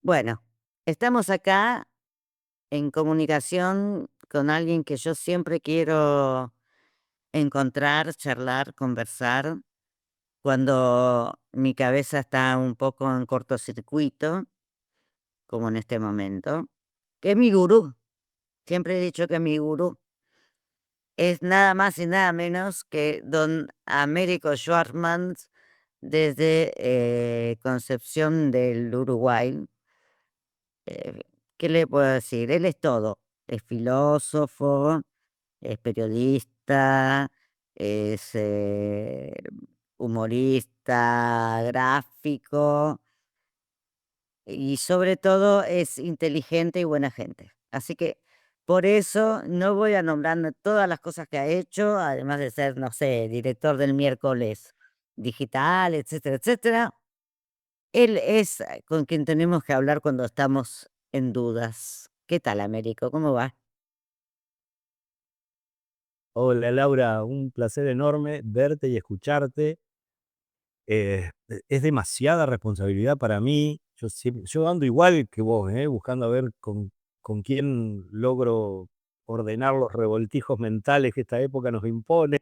Bueno, estamos acá en comunicación con alguien que yo siempre quiero encontrar, charlar, conversar, cuando mi cabeza está un poco en cortocircuito, como en este momento, que es mi gurú. Siempre he dicho que mi gurú es nada más y nada menos que don Américo Schwartzman desde Concepción del Uruguay. Eh, ¿Qué le puedo decir? Él es todo. Es filósofo, es periodista, es humorista, gráfico y sobre todo es inteligente y buena gente. Así que por eso no voy a nombrar todas las cosas que ha hecho, además de ser, no sé, director del miércoles digital, etcétera, etcétera. Él es con quien tenemos que hablar cuando estamos en dudas. ¿Qué tal, Américo? ¿Cómo va? Hola Laura, un placer enorme verte y escucharte. Es demasiada responsabilidad para mí. Yo ando igual que vos, buscando a ver con quién logro ordenar los revoltijos mentales que esta época nos impone.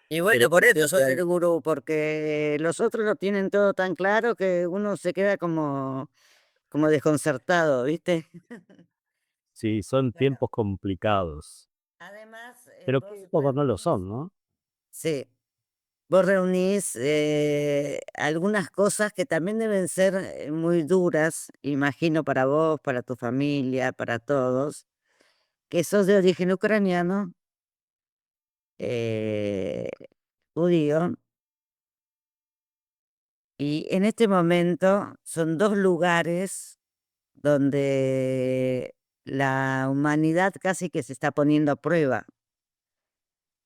Y Pero bueno, por eso soy el gurú, porque los otros lo tienen todo tan claro que uno se queda como desconcertado, ¿viste? sí, son Bueno, tiempos complicados. además, Pero vos qué pocos no lo reunís, son, ¿no? sí, vos reunís algunas cosas que también deben ser muy duras, imagino, para vos, para tu familia, para todos, que sos de origen ucraniano, eh, judío. Y en este momento son dos lugares donde la humanidad casi que se está poniendo a prueba.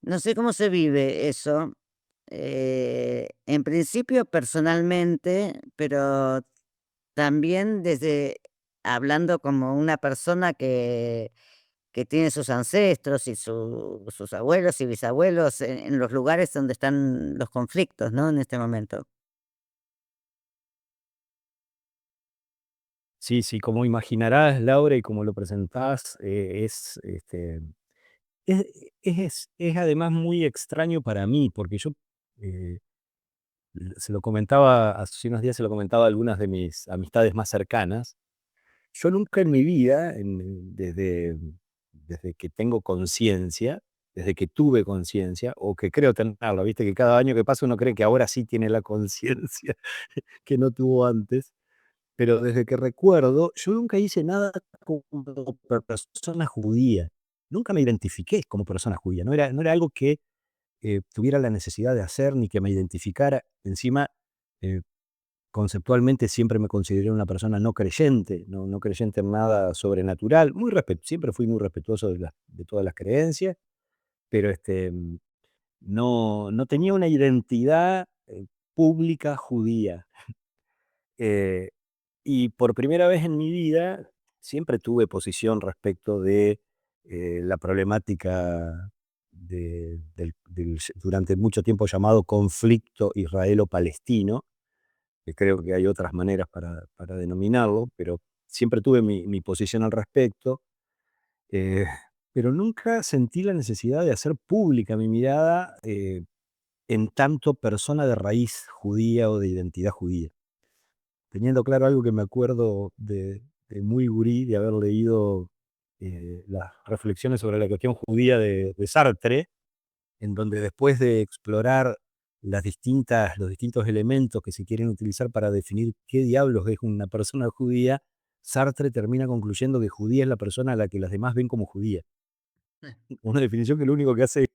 No sé cómo se vive eso. En principio personalmente, pero también desde hablando como una persona que tiene sus ancestros y sus abuelos y bisabuelos en los lugares donde están los conflictos, ¿no? En este momento. Sí, sí, como imaginarás, Laura, y como lo presentás, es, es además muy extraño para mí, porque yo eh, se lo comentaba, hace unos días se lo comentaba a algunas de mis amistades más cercanas. Yo nunca en mi vida, desde que tengo conciencia, desde que tuve conciencia, o que creo tenerla, viste que cada año que pasa uno cree que ahora sí tiene la conciencia que no tuvo antes, pero desde que recuerdo, yo nunca hice nada como persona judía. Nunca me identifiqué como persona judía, no era algo que tuviera la necesidad de hacer ni que me identificara. Encima, eh, conceptualmente siempre me consideré una persona no creyente, no creyente en nada sobrenatural, siempre fui muy respetuoso de todas las creencias, pero no tenía una identidad pública judía. Eh, y por primera vez en mi vida siempre tuve posición respecto de la problemática durante mucho tiempo llamado conflicto israelo-palestino, que creo que hay otras maneras para denominarlo, pero siempre tuve mi posición al respecto, eh, pero nunca sentí la necesidad de hacer pública mi mirada en tanto persona de raíz judía o de identidad judía. Teniendo claro algo que me acuerdo de muy gurí, de haber leído las reflexiones sobre la cuestión judía de Sartre, en donde después de explorar los distintos elementos que se quieren utilizar para definir qué diablos es una persona judía, Sartre termina concluyendo que judía es la persona a la que las demás ven como judía. Una definición que lo único que hace es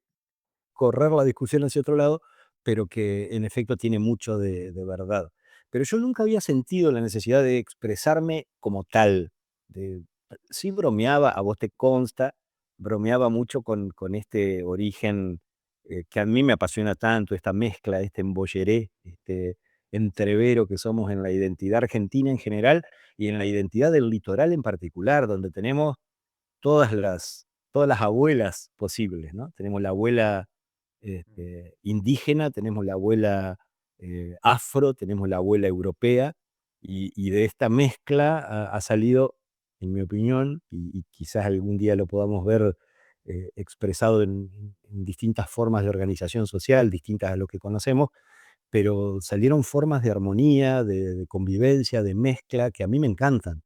correr la discusión hacia otro lado, pero que en efecto tiene mucho de verdad. Pero yo nunca había sentido la necesidad de expresarme como tal. de- sí bromeaba, a vos te consta, bromeaba mucho con este origen que a mí me apasiona tanto, esta mezcla, este embolleré, este entrevero que somos en la identidad argentina en general y en la identidad del litoral en particular, donde tenemos todas las abuelas posibles, ¿no? Tenemos la abuela indígena, tenemos la abuela afro, tenemos la abuela europea, Y de esta mezcla ha salido, en mi opinión, y quizás algún día lo podamos ver expresado en distintas formas de organización social, distintas a lo que conocemos, pero salieron formas de armonía, de convivencia, de mezcla, que a mí me encantan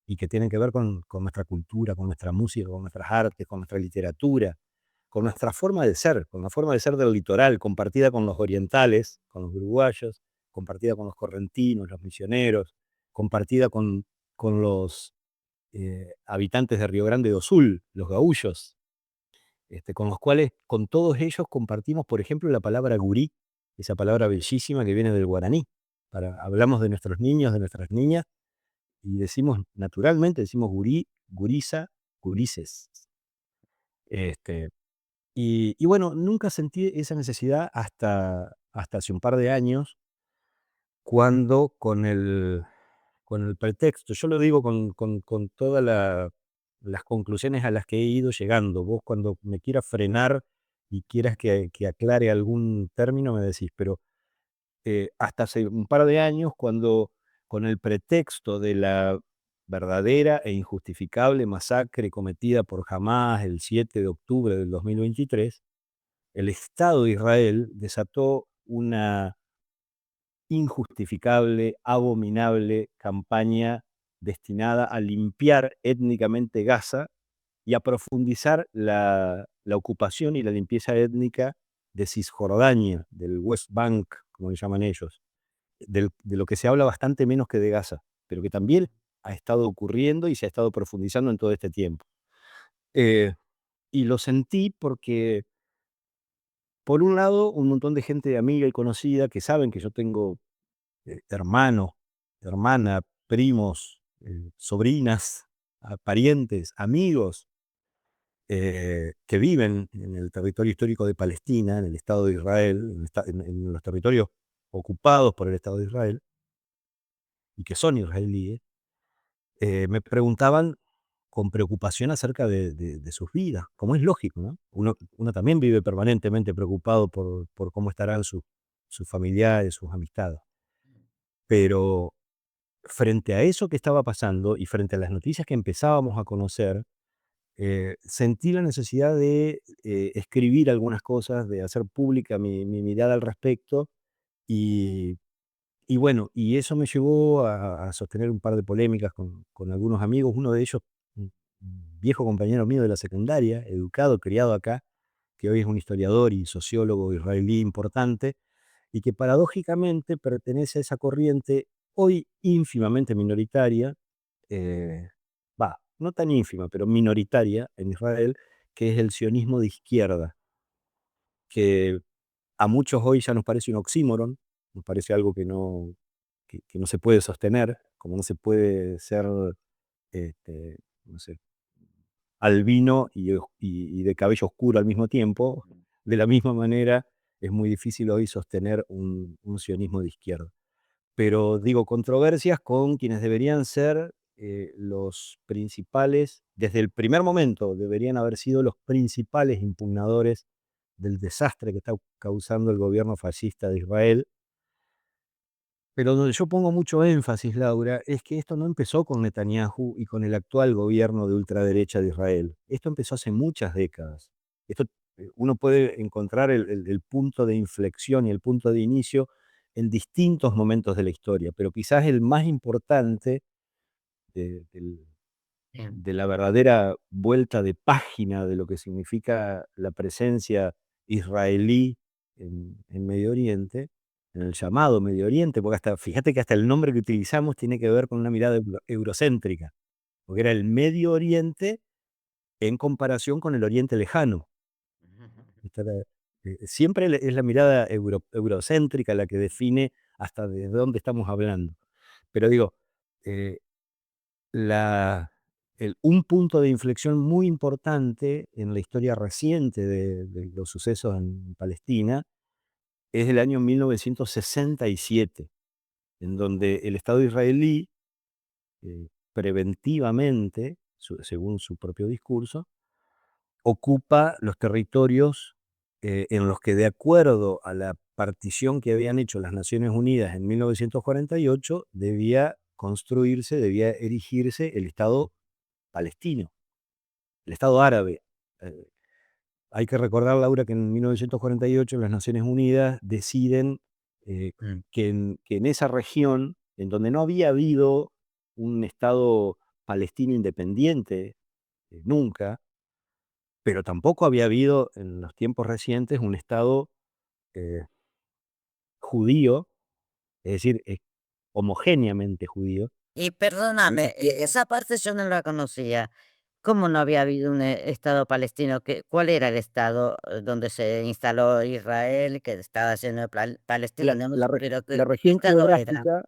y que tienen que ver con nuestra cultura, con nuestra música, con nuestras artes, con nuestra literatura, con nuestra forma de ser, con la forma de ser del litoral, compartida con los orientales, con los uruguayos, compartida con los correntinos, los misioneros, compartida con los habitantes de Río Grande do Sul, los gaullos, con los cuales, con todos ellos compartimos, por ejemplo, la palabra gurí, esa palabra bellísima que viene del guaraní. Hablamos de nuestros niños, de nuestras niñas, y decimos, naturalmente, decimos gurí, gurisa, gurises. Este, y bueno, nunca sentí esa necesidad hasta hace un par de años, cuando con el pretexto, yo lo digo con todas las conclusiones a las que he ido llegando. Vos cuando me quieras frenar y quieras que aclare algún término, me decís, pero hasta hace un par de años, cuando con el pretexto de la verdadera e injustificable masacre cometida por Hamás el 7 de octubre del 2023, el Estado de Israel desató una injustificable, abominable campaña destinada a limpiar étnicamente Gaza y a profundizar la ocupación y la limpieza étnica de Cisjordania, del West Bank, como le llaman ellos, de lo que se habla bastante menos que de Gaza, pero que también ha estado ocurriendo y se ha estado profundizando en todo este tiempo. Eh, y lo sentí porque, por un lado, un montón de gente amiga y conocida que saben que yo tengo hermanos, hermana, primos, sobrinas, parientes, amigos, que viven en el territorio histórico de Palestina, en el Estado de Israel, en los territorios ocupados por el Estado de Israel, y que son israelíes, me preguntaban con preocupación acerca de sus vidas, como es lógico, ¿no? Uno también vive permanentemente preocupado por cómo estarán sus familiares, sus amistades. Pero frente a eso que estaba pasando y frente a las noticias que empezábamos a conocer, sentí la necesidad de escribir algunas cosas, de hacer pública mi mirada al respecto. Y, y bueno, y eso me llevó a sostener un par de polémicas con algunos amigos. Uno de ellos, un viejo compañero mío de la secundaria, educado, criado acá, que hoy es un historiador y sociólogo israelí importante, y que paradójicamente pertenece a esa corriente hoy ínfimamente minoritaria, eh, no tan ínfima, pero minoritaria en Israel, que es el sionismo de izquierda, que a muchos hoy ya nos parece un oxímoron, nos parece algo que no se puede sostener, como no se puede ser, no sé, albino y de cabello oscuro al mismo tiempo. De la misma manera, es muy difícil hoy sostener un sionismo de izquierda. Pero digo, controversias con quienes deberían ser los principales, desde el primer momento, deberían haber sido los principales impugnadores del desastre que está causando el gobierno fascista de Israel. Pero donde yo pongo mucho énfasis, Laura, es que esto no empezó con Netanyahu y con el actual gobierno de ultraderecha de Israel. Esto empezó hace muchas décadas. Esto, uno puede encontrar el punto de inflexión y el punto de inicio en distintos momentos de la historia, pero quizás el más importante de, del- Bien, de la verdadera vuelta de página de lo que significa la presencia israelí en Medio Oriente, en el llamado Medio Oriente, porque fíjate que hasta el nombre que utilizamos tiene que ver con una mirada eurocéntrica, porque era el Medio Oriente en comparación con el Oriente Lejano. Esta siempre es la mirada eurocéntrica la que define hasta de dónde estamos hablando. Pero digo, eh, la un punto de inflexión muy importante en la historia reciente de los sucesos en Palestina es el año 1967, en donde el Estado israelí, preventivamente, según su propio discurso, ocupa los territorios en los que, de acuerdo a la partición que habían hecho las Naciones Unidas en 1948, debía construirse, debía erigirse el Estado palestino, el Estado árabe. Eh, Hay que recordar, Laura, que en 1948 las Naciones Unidas deciden Mm. que en esa región, en donde no había habido un Estado palestino independiente nunca, pero tampoco había habido en los tiempos recientes un Estado eh, judío, es decir, homogéneamente judío. Y perdóname, esa parte yo no la conocía. ¿Cómo no había habido un Estado palestino? ¿Cuál era el Estado donde se instaló Israel, que estaba lleno de La, palestinos? la re- Pero la ¿qué región Estado era? geográfica,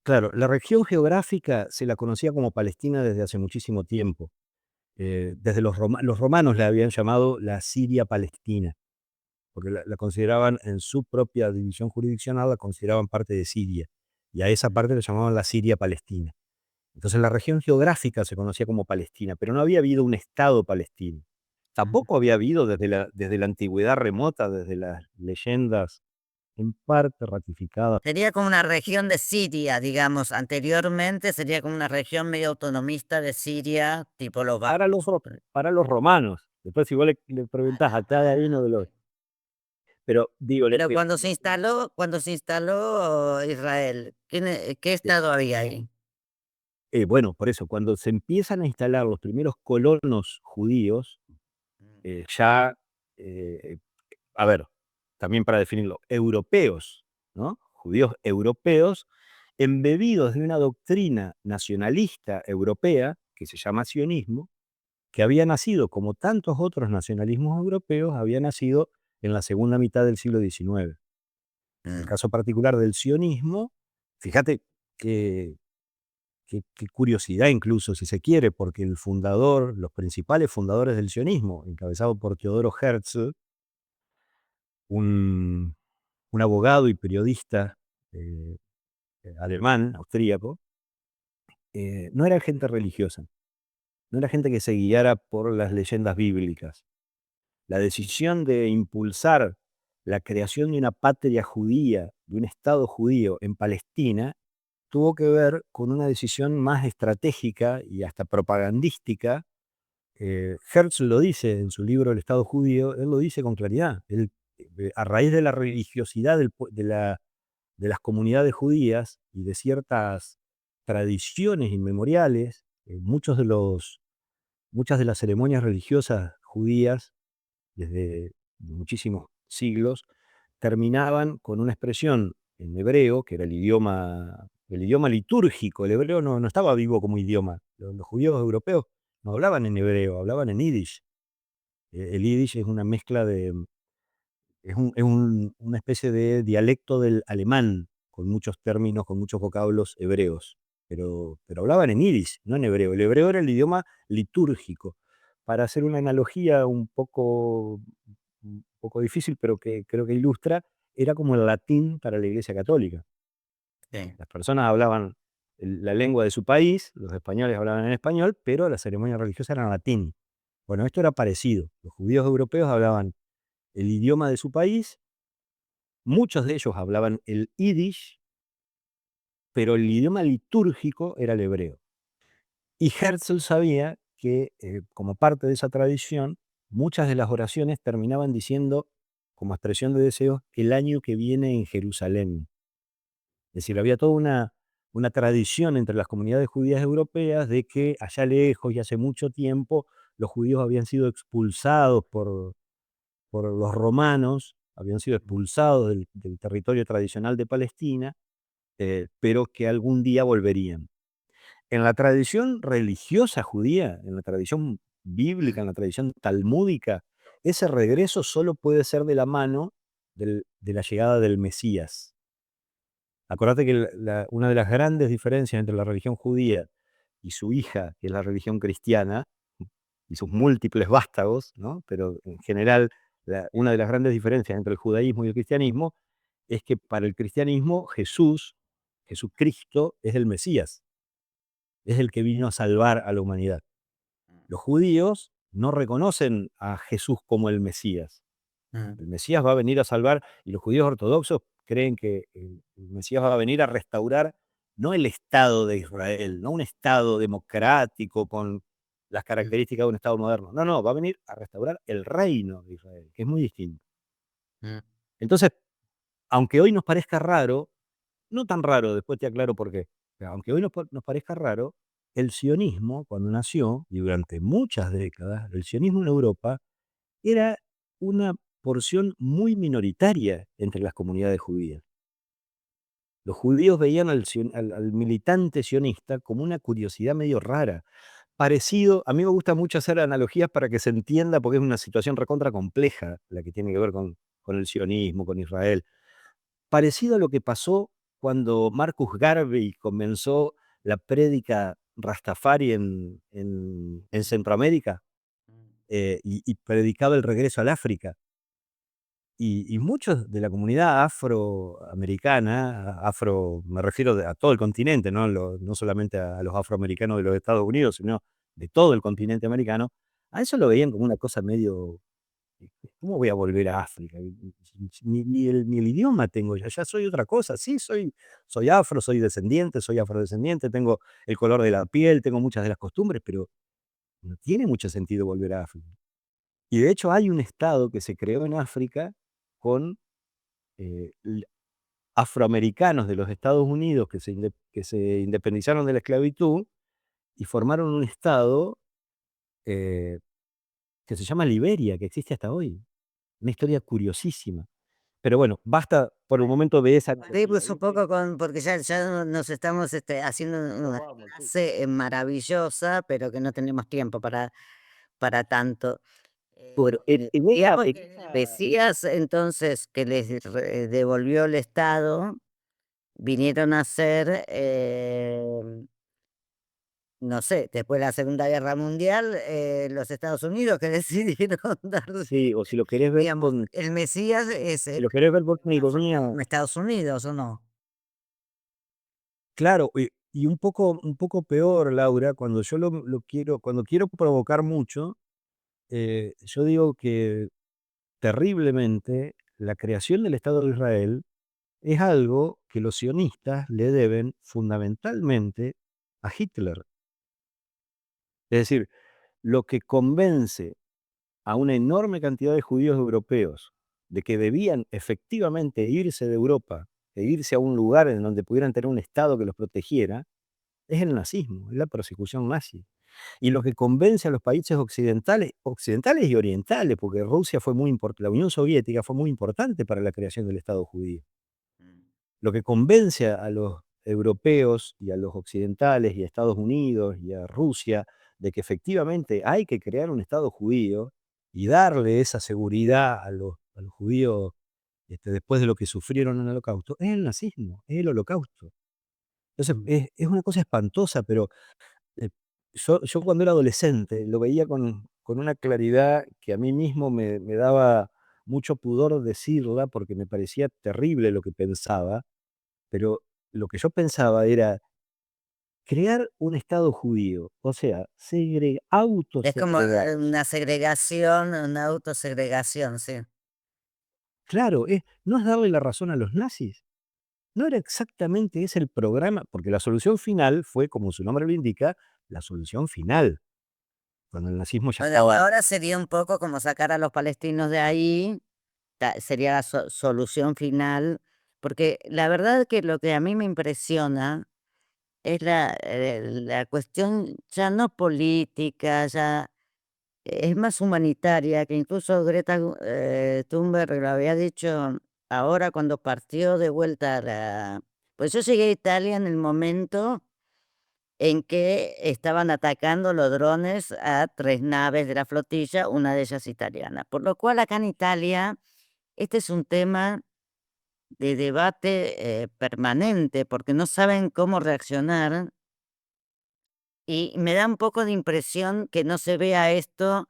claro, la región geográfica se la conocía como Palestina desde hace muchísimo tiempo. Desde los romanos la habían llamado la Siria Palestina, porque la consideraban en su propia división jurisdiccional, la consideraban parte de Siria, y a esa parte le llamaban la Siria Palestina. Entonces la región geográfica se conocía como Palestina, pero no había habido un Estado palestino. Tampoco había habido desde la antigüedad remota, desde las leyendas en parte ratificadas Sería como una región de Siria, digamos, anteriormente sería como una región medio autonomista de Siria, tipo los para los, ro- Balcanes. para los romanos. Después, si vos le preguntás a cada uno de los. Pero digo, Pero cuando se instaló Israel, ¿qué estado había ahí? bueno, por eso, cuando se empiezan a instalar los primeros colonos judíos, Mm. ya, eh, a ver, también para definirlo, europeos, ¿no? Judíos europeos, embebidos de una doctrina nacionalista europea, que se llama sionismo, que había nacido, como tantos otros nacionalismos europeos, había nacido en la segunda mitad del siglo XIX. En el Mm. caso particular del sionismo, fíjate que qué curiosidad incluso, si se quiere, porque el fundador, los principales fundadores del sionismo, encabezado por Teodoro Herzl, un, un abogado y periodista eh, alemán, austríaco, no era gente religiosa, no era gente que se guiara por las leyendas bíblicas. La decisión de impulsar la creación de una patria judía, de un Estado judío en Palestina, tuvo que ver con una decisión más estratégica y hasta propagandística. Herzl lo dice en su libro El Estado Judío, él lo dice con claridad. Él, a raíz de la religiosidad de las comunidades judías y de ciertas tradiciones inmemoriales, muchas de las ceremonias religiosas judías, desde muchísimos siglos, terminaban con una expresión en hebreo, que era el idioma litúrgico. El hebreo no estaba vivo como idioma. Los judíos europeos no hablaban en hebreo, hablaban en yiddish. El yiddish es una mezcla una especie de dialecto del alemán, con muchos términos, con muchos vocablos hebreos. Pero hablaban en yiddish, no en hebreo. El hebreo era el idioma litúrgico. Para hacer una analogía un poco difícil, pero que creo que ilustra, era como el latín para la Iglesia Católica. Sí. Las personas hablaban la lengua de su país, los españoles hablaban en español, pero la ceremonia religiosa era en latín. Bueno, esto era parecido. Los judíos europeos hablaban el idioma de su país, muchos de ellos hablaban el yiddish, pero el idioma litúrgico era el hebreo. Y Herzl sabía que, como parte de esa tradición, muchas de las oraciones terminaban diciendo, como expresión de deseo, el año que viene en Jerusalén. Es decir, había toda una tradición entre las comunidades judías europeas de que allá lejos y hace mucho tiempo los judíos habían sido expulsados por los romanos, habían sido expulsados del territorio tradicional de Palestina, pero que algún día volverían. En la tradición religiosa judía, en la tradición bíblica, en la tradición talmúdica, ese regreso solo puede ser de la mano de la llegada del Mesías. Acordate que una de las grandes diferencias entre la religión judía y su hija, que es la religión cristiana, y sus múltiples vástagos, ¿no? Pero en general, una de las grandes diferencias entre el judaísmo y el cristianismo es que para el cristianismo Jesucristo es el Mesías, es el que vino a salvar a la humanidad. Los judíos no reconocen a Jesús como el Mesías. Mm, El Mesías va a venir a salvar, y los judíos ortodoxos creen que el Mesías va a venir a restaurar no el Estado de Israel, no un Estado democrático con las mm, características de un Estado moderno. No, no, va a venir a restaurar el reino de Israel, que es muy distinto. mm. Entonces, aunque hoy nos parezca raro, no tan raro, después te aclaro por qué. Aunque hoy nos parezca raro, el sionismo, cuando nació, y durante muchas décadas, el sionismo en Europa era una porción muy minoritaria entre las comunidades judías. Los judíos veían al militante sionista como una curiosidad medio rara. Parecido, a mí me gusta mucho hacer analogías para que se entienda, porque es una situación recontra compleja la que tiene que ver con el sionismo, con Israel. Parecido a lo que pasó cuando Marcus Garvey comenzó la prédica Rastafari en Centroamérica, y predicaba el regreso al África. Y muchos de la comunidad afroamericana, me refiero a todo el continente, no solamente a los afroamericanos de los Estados Unidos, sino de todo el continente americano, a eso lo veían como una cosa medio, ¿cómo voy a volver a África? Ni el idioma tengo, ya soy otra cosa. Sí, soy afro, soy afrodescendiente, tengo el color de la piel, tengo muchas de las costumbres, pero no tiene mucho sentido volver a África. Y de hecho hay un estado que se creó en África con l afroamericanos de los Estados Unidos que se independizaron de la esclavitud y formaron un estado, eh, que se llama Liberia, que existe hasta hoy. Una historia curiosísima. Pero bueno, basta por un momento de esa analogía, Seguimos un ¿viste? poco con, porque ya nos estamos haciendo una clase maravillosa, pero que no tenemos tiempo para tanto. Bueno, en esa Digamos en que esa decías entonces que les devolvió el Estado, vinieron a ser, no sé, después de la Segunda Guerra Mundial, los Estados Unidos que decidieron dar, sí, o si lo querés ver digamos, con el Mesías es si lo querés ver con ironía, en Estados Unidos, ¿o no? claro, y un poco peor, Laura, cuando yo cuando quiero provocar mucho, yo digo que terriblemente la creación del Estado de Israel es algo que los sionistas le deben fundamentalmente a Hitler. Es decir, lo que convence a una enorme cantidad de judíos europeos de que debían efectivamente irse de Europa e irse a un lugar en donde pudieran tener un Estado que los protegiera, es el nazismo, es la persecución nazi. Y lo que convence a los países occidentales y orientales, porque Rusia fue muy importante, la Unión Soviética fue muy importante para la creación del Estado judío. Mm. Lo que convence a los europeos y a los occidentales y a Estados Unidos y a Rusia de que efectivamente hay que crear un Estado judío y darle esa seguridad a los judíos, después de lo que sufrieron en el Holocausto, es el nazismo, es el Holocausto. Entonces, Mm. es una cosa espantosa, pero eh, yo cuando era adolescente lo veía con una claridad que a mí mismo me daba mucho pudor decirla, porque me parecía terrible lo que pensaba, pero lo que yo pensaba era crear un Estado judío, o sea, Es como autosegregarse. una segregación, una autosegregación, sí. Claro, no es darle la razón a los nazis. No era exactamente ese el programa, porque la solución final fue, como su nombre lo indica, la solución final, cuando el nazismo ya Bueno, estaba. ahora sería un poco como sacar a los palestinos de ahí, sería la solución final, porque la verdad que lo que a mí me impresiona es la cuestión ya no política, ya es más humanitaria, que incluso Greta Thunberg lo había dicho ahora cuando partió de vuelta Pues yo llegué a Italia en el momento en que estaban atacando los drones a 3 naves de la flotilla, una de ellas italiana. Por lo cual acá en Italia, este es un tema de debate, permanente, porque no saben cómo reaccionar, y me da un poco de impresión que no se vea esto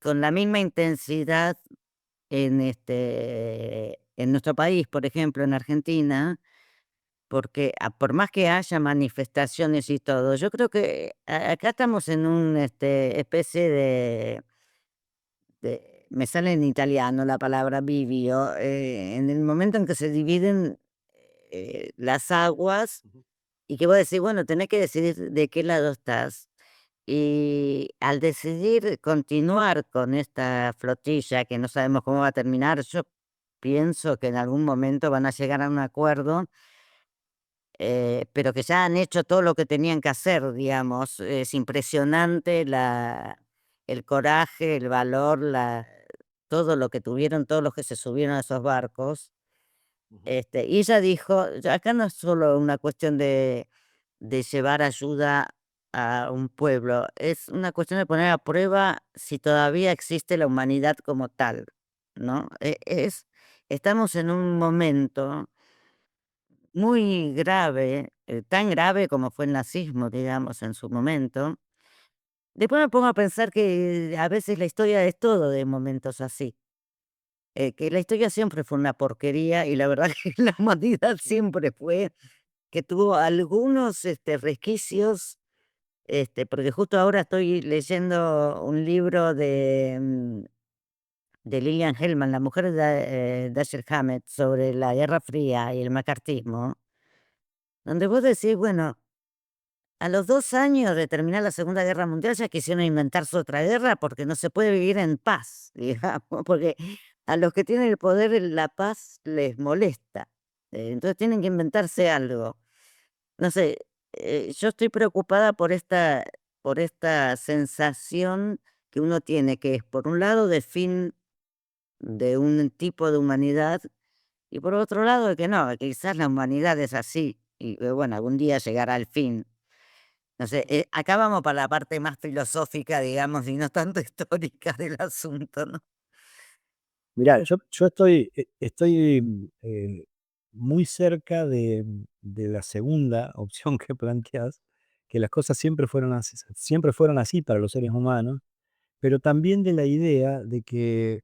con la misma intensidad en nuestro país, por ejemplo, en Argentina, porque por más que haya manifestaciones y todo, yo creo que acá estamos en una especie me sale en italiano la palabra bivio, en el momento en que se dividen las aguas Ujú, y que vos decís, bueno, tenés que decidir de qué lado estás. Y al decidir continuar con esta flotilla, que no sabemos cómo va a terminar, yo pienso que en algún momento van a llegar a un acuerdo, pero que ya han hecho todo lo que tenían que hacer, digamos. Es impresionante el coraje, el valor, todo lo que tuvieron, todos los que se subieron a esos barcos. ujú, Y ella dijo, "Ya acá no es solo una cuestión de llevar ayuda a un pueblo, es una cuestión de poner a prueba si todavía existe la humanidad como tal, ¿no? Estamos en un momento muy grave, tan grave como fue el nazismo, digamos, en su momento. Después me pongo a pensar que a veces la historia es todo de momentos así, que la historia siempre fue una porquería y la verdad que la humanidad ujú. siempre fue que tuvo algunos, resquicios, porque justo ahora estoy leyendo un libro de Lilian Hellman, la mujer de, Dashiell Hammett, sobre la Guerra Fría y el macartismo, donde vos decís, bueno, a los 2 años de terminar la Segunda Guerra Mundial ya quisieron inventarse otra guerra porque no se puede vivir en paz, digamos, porque a los que tienen el poder la paz les molesta, entonces tienen que inventarse algo. No sé, yo estoy preocupada por esta sensación que uno tiene, que es por un lado de fin de un tipo de humanidad y por otro lado de que no, que quizás la humanidad es así y bueno, algún día llegará al fin. No sé, acá vamos para la parte más filosófica, digamos, y no tanto histórica del asunto, ¿no? Mirá, yo estoy muy cerca de la segunda opción que planteás, que las cosas siempre fueron así para los seres humanos, pero también de la idea de que,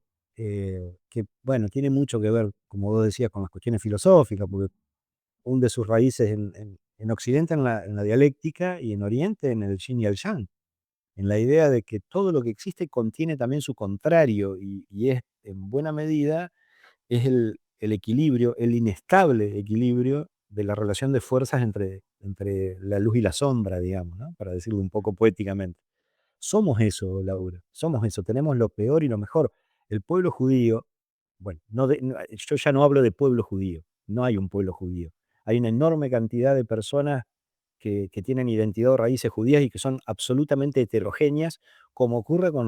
bueno, tiene mucho que ver, como vos decías, con las cuestiones filosóficas, porque hunde sus raíces en Occidente en la dialéctica y en Oriente en el yin y el yang, en la idea de que todo lo que existe contiene también su contrario y es en buena medida es el equilibrio, el inestable equilibrio de la relación de fuerzas entre la luz y la sombra, digamos, ¿no? Para decirlo un poco poéticamente. Somos eso, Laura, somos eso, tenemos lo peor y lo mejor. El pueblo judío, bueno, yo ya no hablo de pueblo judío, no hay un pueblo judío. Hay una enorme cantidad de personas que tienen identidad o raíces judías y que son absolutamente heterogéneas, como ocurre con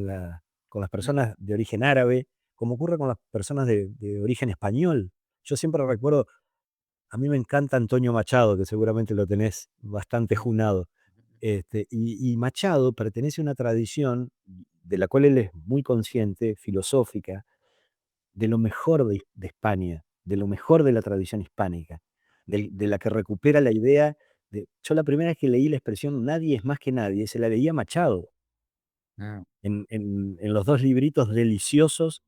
las personas de origen árabe, como ocurre con las personas de origen español. Yo siempre recuerdo, a mí me encanta Antonio Machado, que seguramente lo tenés bastante Mm. junado. Y Machado pertenece a una tradición de la cual él es muy consciente, filosófica, de lo mejor de España, de lo mejor de la tradición hispánica, de la que recupera la idea yo la primera vez que leí la expresión "nadie es más que nadie", se la leí a Machado, Ah, en los 2 libritos deliciosos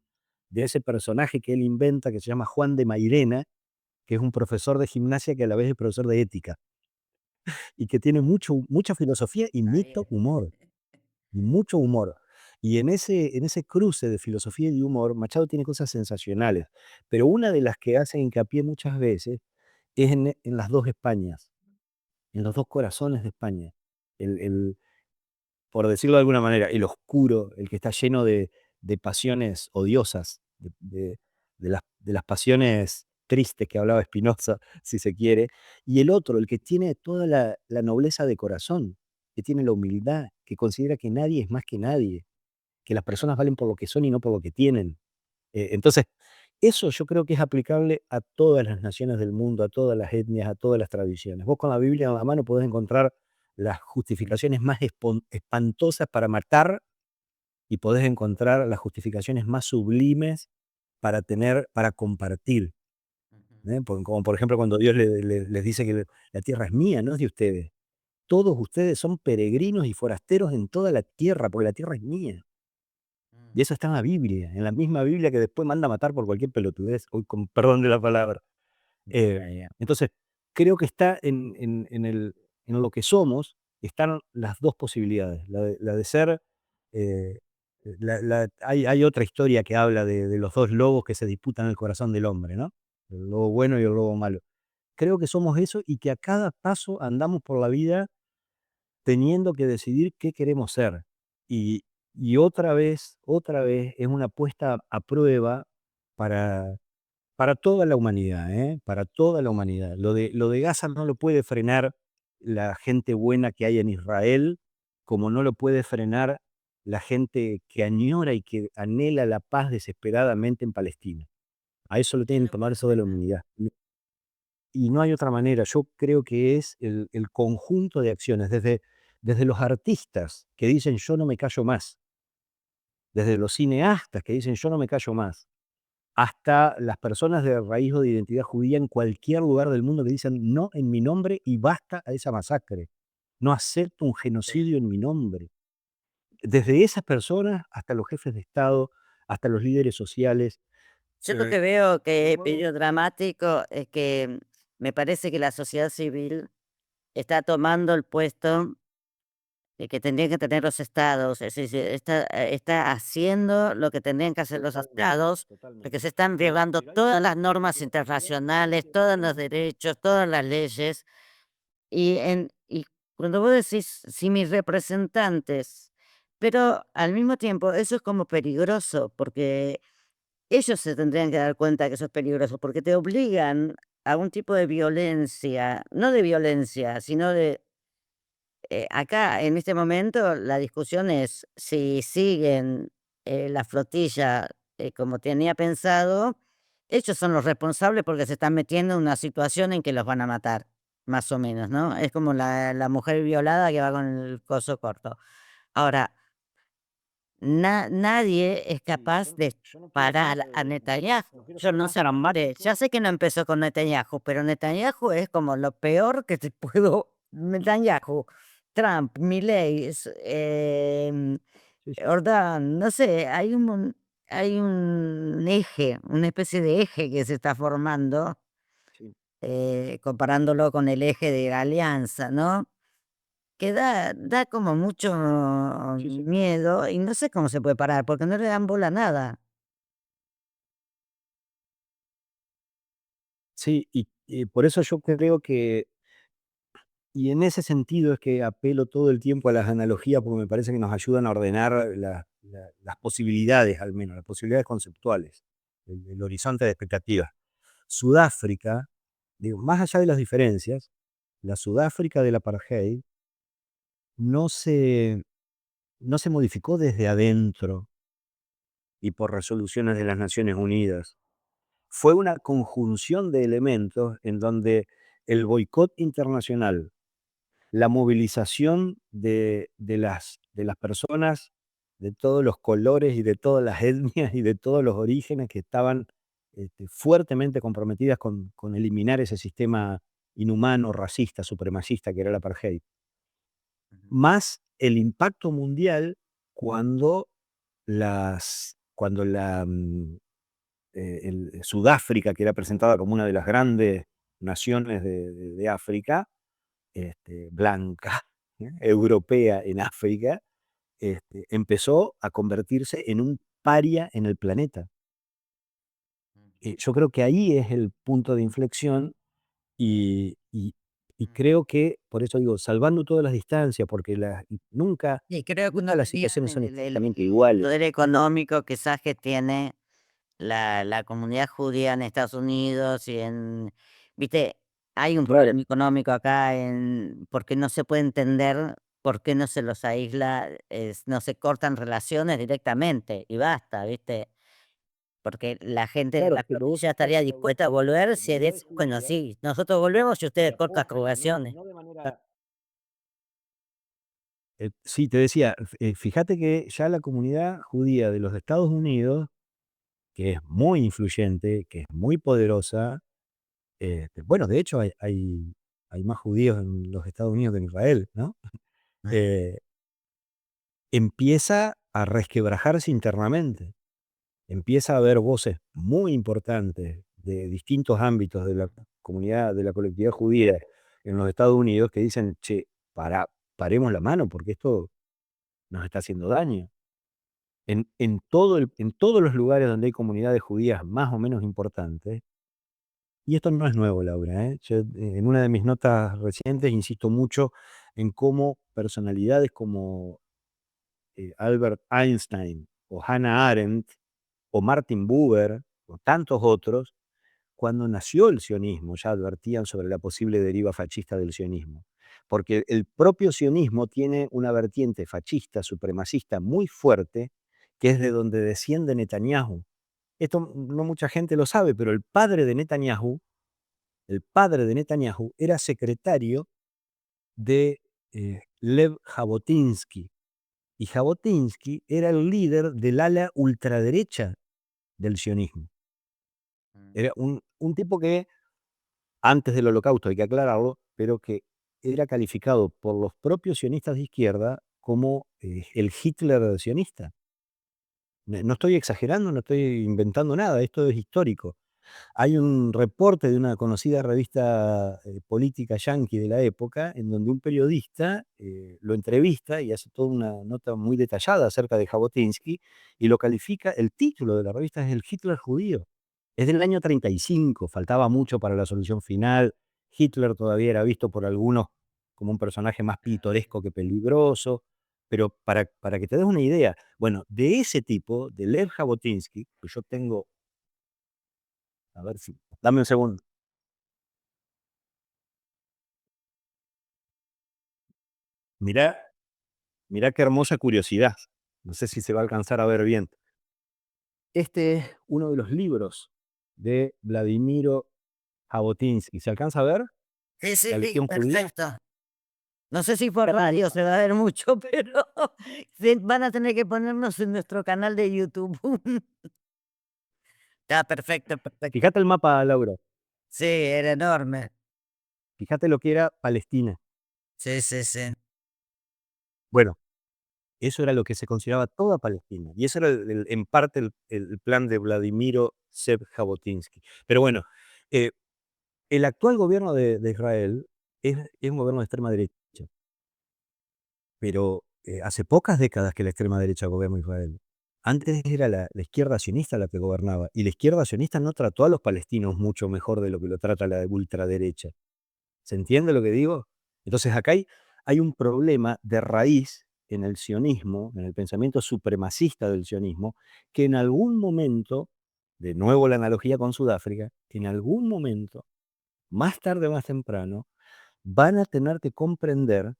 de ese personaje que él inventa, que se llama Juan de Mairena, que es un profesor de gimnasia que a la vez es profesor de ética, y que tiene mucha filosofía y está mucho bien. humor. Y mucho humor. Y en ese cruce de filosofía y de humor, Machado tiene cosas sensacionales, pero una de las que hace hincapié muchas veces es en las 2 Españas, en los 2 corazones de España. El por decirlo de alguna manera, el oscuro, el que está lleno de pasiones odiosas, de las pasiones tristes que hablaba Spinoza, si se quiere, y el otro, el que tiene toda la nobleza de corazón, que tiene la humildad, que considera que nadie es más que nadie, que las personas valen por lo que son y no por lo que tienen. Entonces, eso yo creo que es aplicable a todas las naciones del mundo, a todas las etnias, a todas las tradiciones. Vos con la Biblia en la mano podés encontrar las justificaciones más espantosas para matar y podés encontrar las justificaciones más sublimes para compartir. Ujú. Como por ejemplo cuando Dios les dice que la tierra es mía, no es de ustedes. Todos ustedes son peregrinos y forasteros en toda la tierra, porque la tierra es mía. Mm. Y eso está en la Biblia, en la misma Biblia que después manda a matar por cualquier pelotudez, uy, con perdón de la palabra. Ya, ya. Entonces, creo que está en lo que somos, están las 2 posibilidades, la de ser, eh, hay otra historia que habla de los 2 lobos que se disputan el corazón del hombre, ¿no? El lobo bueno y el lobo malo. Creo que somos eso y que a cada paso andamos por la vida teniendo que decidir qué queremos ser. Y y otra vez es una puesta a prueba para toda la humanidad, ¿eh? Para toda la humanidad. Lo de Gaza no lo puede frenar la gente buena que hay en Israel, como no lo puede frenar la gente que añora y que anhela la paz desesperadamente en Palestina. A eso lo ¿Quién tienen lo que tomar puede toda la frenar? humanidad. Y no hay otra manera. Yo creo que es el conjunto de acciones, desde los artistas que dicen: "Yo no me callo más", desde los cineastas que dicen: "Yo no me callo más", hasta las personas de raíz o de identidad judía en cualquier lugar del mundo que dicen: "No en mi nombre y basta a esa masacre. No acepto un Sí. genocidio en mi nombre". Desde esas personas hasta los jefes de Estado, hasta los líderes sociales. Yo lo que veo que es Recuerdo medio dramático es que me parece que la sociedad civil está tomando el puesto que tendrían que tener los estados, es decir, está haciendo lo que tendrían que hacer los totalmente, estados, porque totalmente. se están violando Pero hay todas las normas pero hay una internacionales, historia todos los tremenda. derechos, todas las leyes. Y cuando vos decís: "Si mis representantes", pero al mismo tiempo eso es como peligroso, porque ellos se tendrían que dar cuenta que eso es peligroso, porque te obligan a un tipo de violencia, no de violencia, sino de acá, en este momento, la discusión es si siguen, la flotilla, como tenía pensado. Ellos son los responsables porque se están metiendo en una situación en que los van a matar, más o menos, ¿no? Es como la mujer violada que va con el coso corto. Ahora, nadie es Sí, capaz de yo no quiero ser, parar a Netanyahu. no quiero Yo ser no más se lo mare. Ya dramático. sé que no empezó con Netanyahu, pero Netanyahu es como lo peor que te puedo. Netanyahu, Trump, Milei, Sí, sí, Ordán, no sé, hay un eje, una especie de eje que se está formando, sí, comparándolo con el eje de la alianza, ¿no? Que da como mucho sí, sí. miedo y no sé cómo se puede parar, porque no le dan bola a nada. Sí, y por eso yo creo que y en ese sentido es que apelo todo el tiempo a las analogías, porque me parece que nos ayudan a ordenar las posibilidades, al menos, las posibilidades conceptuales, el horizonte de expectativas. Sudáfrica, digo, más allá de las diferencias, la Sudáfrica del apartheid no se no se modificó desde adentro y por resoluciones de las Naciones Unidas. Fue una conjunción de elementos en donde el boicot internacional, la movilización de las personas de todos los colores y de todas las etnias y de todos los orígenes que estaban, fuertemente comprometidas con eliminar ese sistema inhumano, racista, supremacista que era el apartheid, Ujú. más el impacto mundial cuando cuando Sudáfrica, que era presentada como una de las grandes naciones de África, blanca, europea en África, empezó a convertirse en un paria en el planeta. Yo creo que ahí es el punto de inflexión y Ujú. creo que, por eso digo, salvando todas las distancias, porque nunca Y creo que nunca uno las vería situaciones en son el exactamente iguales. poder económico quizás que tiene la comunidad judía en Estados Unidos y viste, hay un problema económico acá porque no se puede entender por qué no se los aísla, no se cortan relaciones directamente y basta, ¿viste? Porque la gente de Claro, la es que lo otro flotilla estaría es dispuesta a volver si comunidades bueno, judías sí, nosotros volvemos y que ustedes cortan apoyan, y relaciones. no de manera. Sí, te decía, fíjate que ya la comunidad judía de los Estados Unidos, que es muy influyente, que es muy poderosa, bueno, de hecho hay más judíos en los Estados Unidos que en Israel, ¿no? Eh, Empieza a resquebrajarse internamente, empieza a haber voces muy importantes de distintos ámbitos de la comunidad, de la colectividad judía en los Estados Unidos que dicen, che, paremos la mano porque esto nos está haciendo daño. En todos los lugares donde hay comunidades judías más o menos importantes, y esto no es nuevo, Laura, ¿eh? Yo, en una de mis notas recientes insisto mucho en cómo personalidades como Albert Einstein o Hannah Arendt o Martin Buber o tantos otros, cuando nació el sionismo ya advertían sobre la posible deriva fascista del sionismo, porque el propio sionismo tiene una vertiente fascista, supremacista muy fuerte, que es de donde desciende Netanyahu. Esto no mucha gente lo sabe, pero el padre de Netanyahu era secretario de Lev Jabotinsky, y Jabotinsky era el líder del ala ultraderecha del sionismo. Mm. Era un tipo que, antes del Holocausto, hay que aclararlo, pero que era calificado por los propios sionistas de izquierda como el Hitler sionista. No estoy exagerando, no estoy inventando nada, esto es histórico. Hay un reporte de una conocida revista política yanqui de la época, en donde un periodista lo entrevista y hace toda una nota muy detallada acerca de Jabotinsky y lo califica, el título de la revista es El Hitler judío. Es del año 35, faltaba mucho para la solución final. Hitler todavía era visto por algunos como un personaje más pintoresco que peligroso, pero para que te des una idea, bueno, de ese tipo, de Lev Jabotinsky, que yo tengo, a ver si, dame un segundo. Mirá, mirá qué hermosa curiosidad. No sé si se va a alcanzar a ver bien. Este es uno de los libros de Vladimiro Jabotinsky. ¿Se alcanza a ver? Sí, sí, La sí, Legión Judía. perfecto. No sé si por radio se va a ver mucho, pero van a tener que ponernos en nuestro canal de YouTube. Está perfecto, perfecto. Fíjate el mapa, Laura. Sí, era enorme. Fíjate lo que era Palestina. Sí, sí, sí. Bueno, eso era lo que se consideraba toda Palestina. Y ese era en parte el plan de Vladimiro Seb Jabotinsky. Pero bueno, eh, el actual gobierno de Israel es un gobierno de extrema derecha. Pero hace pocas décadas que la extrema derecha gobierna Israel. Antes era la izquierda sionista la que gobernaba, y la izquierda sionista no trató a los palestinos mucho mejor de lo que lo trata la ultraderecha. ¿Se entiende lo que digo? Entonces acá hay un problema de raíz en el sionismo, en el pensamiento supremacista del sionismo, que en algún momento, de nuevo la analogía con Sudáfrica, en algún momento, más tarde o más temprano, van a tener que comprender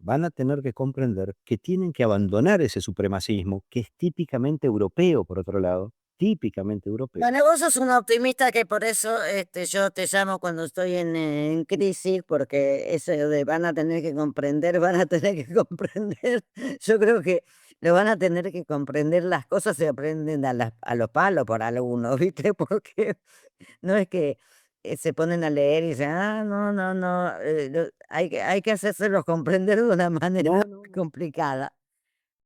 van a tener que comprender que tienen que abandonar ese supremacismo, que es típicamente europeo, por otro lado, típicamente europeo. Bueno, vos sos un optimista que por eso yo te llamo cuando estoy en crisis, porque eso de van a tener que comprender, van a tener que comprender. Yo creo que lo van a tener que comprender, las cosas se aprenden a los palos por algunos, ¿viste? Porque no es que se ponen a leer y dicen, ah, no, no, no, hay que hacérselos comprender de una manera No, no, no. complicada.